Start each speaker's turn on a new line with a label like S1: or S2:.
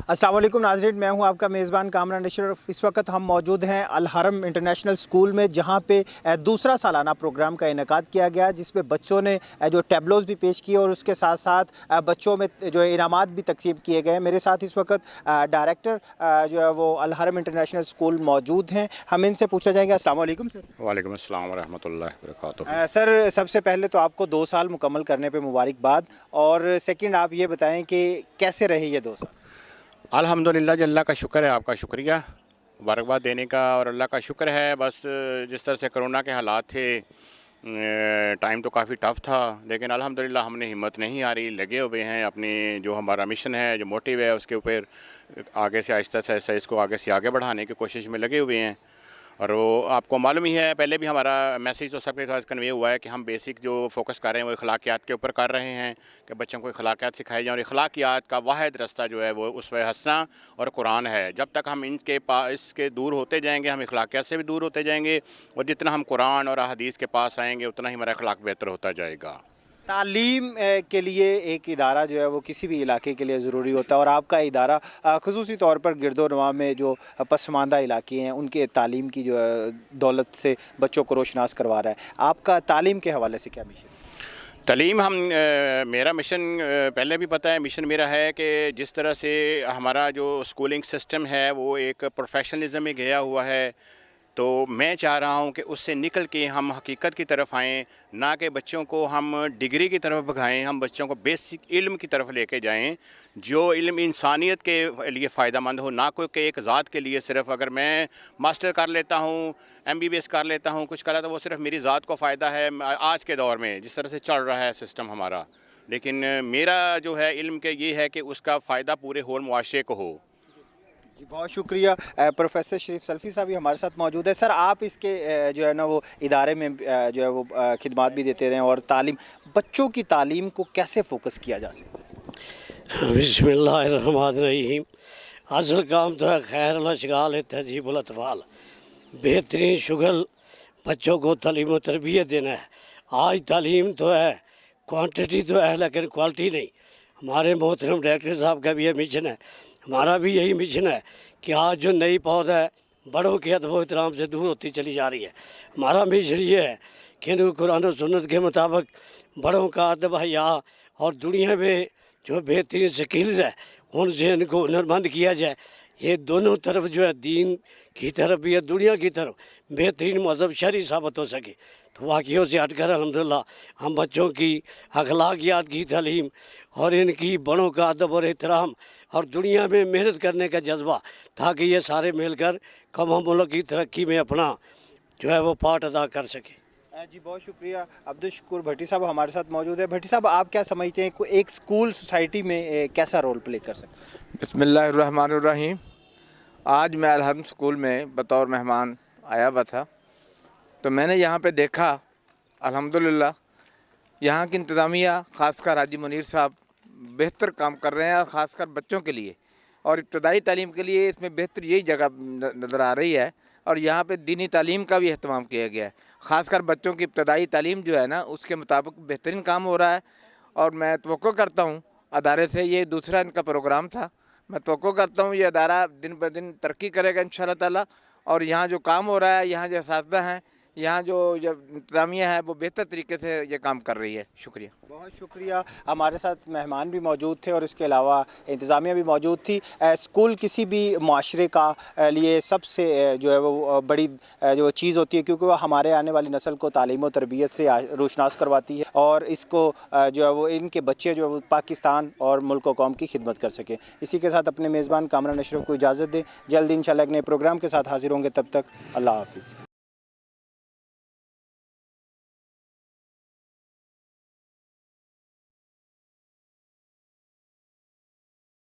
S1: अस्सलाम वालेकुम नाज़रीन, मैं हूं आपका मेज़बान कामरान अशरफ। इस वक्त हम मौजूद हैं अल हरम इंटरनेशनल स्कूल में, जहां पे दूसरा सालाना प्रोग्राम का इनेकाद किया गया, जिसमें बच्चों ने जो टैबलोज़ भी पेश किए और उसके साथ साथ बच्चों में जो इनामात भी तकसीम किए गए। मेरे साथ इस वक्त डायरेक्टर जो है वो अल हरम इंटरनेशनल स्कूल मौजूद हैं। हम इनसे पूछना चाहेंगे। अस्सलाम वालेकुम सर।
S2: वालेकुम अस्सलाम वरहमतुल्लाहि वबरकातुहू।
S1: सर, सबसे पहले तो आपको 2 साल मुकम्मल करने पे मुबारकबाद, और सेकंड आप ये बताएं कि कैसे रहे ये 2 साल?
S2: अल्हम्दुलिल्लाह, अल्लाह का शुक्र है, आपका शुक्रिया मुबारकबाद देने का। और अल्लाह का शुक्र है, बस जिस तरह से कोरोना के हालात थे, टाइम तो काफ़ी टफ़ था, लेकिन अल्हम्दुलिल्लाह हमने हिम्मत नहीं हारी, लगे हुए हैं अपनी जो हमारा मिशन है, जो मोटिव है, उसके ऊपर आगे से आहिस्ता से आहिस्ता इसको आगे से आगे बढ़ाने की कोशिश में लगे हुए हैं। और वो आपको मालूम ही है, पहले भी हमारा मैसेज तो सबके साथ कन्वे हुआ है कि हम बेसिक जो फोकस कर रहे हैं वो अखलाकियात के ऊपर कर रहे हैं, कि बच्चों को अखलाकियात सिखाई जाए। और अखलाकियात का वाहिद रास्ता जो है वो उसवे हंसना और कुरान है। जब तक हम इसके दूर होते जाएंगे, हम अखलाकियात से भी दूर होते जाएंगे, और जितना हम कुरान और अहदीस के पास आएंगे उतना ही हमारा अखलाक बेहतर होता जाएगा।
S1: तालीम के लिए एक इदारा जो है वो किसी भी इलाके के लिए ज़रूरी होता है, और आपका इदारा ख़ुसूसी तौर पर गिरदोनवा में जो पसमानदा इलाके हैं उनके तालीम की जो दौलत से बच्चों को रोशनास करवा रहा है। आपका तालीम के हवाले से क्या मिशन?
S2: तालीम मेरा मिशन पहले भी पता है। मिशन मेरा है कि जिस तरह से हमारा जो स्कूलिंग सिस्टम है वो एक प्रोफेशनलिज्म में गया हुआ है, तो मैं चाह रहा हूं कि उससे निकल के हम हकीकत की तरफ आएँ, ना कि बच्चों को हम डिग्री की तरफ भगाएं। हम बच्चों को बेसिक इल्म की तरफ लेके जाएं, जो इल्म इंसानियत के लिए फ़ायदा मंद हो, ना कोई कि एक ज़ात के लिए। सिर्फ अगर मैं मास्टर कर लेता हूं, MBBS कर लेता हूं, कुछ कर लेता हूं, वो सिर्फ मेरी ज़ात को फ़ायदा है आज के दौर में जिस तरह से चल रहा है सिस्टम हमारा। लेकिन मेरा जो है इल्म के ये है कि उसका फ़ायदा पूरे होल मुआशरे को हो।
S1: जी, बहुत शुक्रिया। प्रोफेसर शरीफ सल्फ़ी साहब भी हमारे साथ मौजूद है। सर, आप इसके जो है ना वो इदारे में जो है वो खिदमात भी देते रहे, और बच्चों की तालीम को कैसे फ़ोकस किया जा सकता है?
S3: बिस्मिल्लाहिर्रहमानिर्रहीम। असल काम तो है खैर अशगाल है तहजीबुल अतफाल। बेहतरीन शुगल बच्चों को तालीम व तरबियत देना है। आज तालीम तो है, क्वांटिटी तो है, लेकिन क्वालिटी नहीं। हमारे मोहतरम डायरेक्टर साहब का भी ये मिशन है, हमारा भी यही मिशन है कि आज जो नई पौध है बड़ों के अदब व एहतराम से दूर होती चली जा रही है। हमारा मिशन ये है कि इनको कुरान और सुन्नत के मुताबिक बड़ों का अदब हया और दुनिया में जो बेहतरीन स्किल्स है उनसे इनको हुनरमंद किया जाए। ये दोनों तरफ जो है, दीन की तरफ भी है, दुनिया की तरफ बेहतरीन मज़हब शरई साबित हो सके। तो वाक़ियों से हटकर अल्हम्दुलिल्लाह हम बच्चों की अखलाकियात की तालीम और इनकी बड़ों का अदब और एहतराम और दुनिया में मेहनत करने का जज्बा, ताकि ये सारे मिलकर कौम मुल्क की तरक्की में अपना जो है वो पार्ट अदा कर सके।
S1: जी, बहुत शुक्रिया। अब्दुल शकूर भट्टी साहब हमारे साथ मौजूद है। भट्टी साहब, आप क्या समझते हैं एक स्कूल सोसाइटी में कैसा रोल प्ले कर सकता है?
S4: बिस्मिल्लाहिर्रहमानिर्रहीम। आज मैं अल हरम स्कूल में बतौर मेहमान आया हुआ था, तो मैंने यहाँ पे देखा अल्हम्दुलिल्लाह यहाँ की इंतज़ामिया, ख़ासकर हाजी मुनीर साहब बेहतर काम कर रहे हैं, और ख़ासकर बच्चों के लिए और इब्तदाई तालीम के लिए इसमें बेहतर यही जगह नज़र आ रही है। और यहाँ पे दीनी तालीम का भी अहतमाम किया गया है, ख़ासकर बच्चों की इब्तदाई तालीम जो है ना उसके मुताबिक बेहतरीन काम हो रहा है। और मैं तवक्को करता हूँ अदारे से, ये दूसरा इनका प्रोग्राम था, मैं तवक्को करता हूँ ये अदारा दिन ब दिन तरक्की करेगा इंशाअल्लाह ताला। और यहाँ जो काम हो रहा है, यहाँ जो असातिज़ा हैं, यहाँ जो इंतज़ामिया है वो बेहतर तरीके से ये काम कर रही है। शुक्रिया,
S1: बहुत शुक्रिया। हमारे साथ मेहमान भी मौजूद थे और इसके अलावा इंतज़ामिया भी मौजूद थी। स्कूल किसी भी माशरे का लिए सबसे जो है वो बड़ी जो चीज़ होती है, क्योंकि वह हमारे आने वाली नस्ल को तालीम और तरबियत से रोशनास करवाती है, और इसको जो है वो इनके बच्चे जो है वो पाकिस्तान और मुल्क व कौम की खिदमत कर सकें। इसी के साथ अपने मेज़बान कामरान अशरफ को इजाज़त दें। जल्द इंशाअल्लाह एक नए प्रोग्राम के साथ हाजिर होंगे। तब तक अल्लाह हाफ़िज़।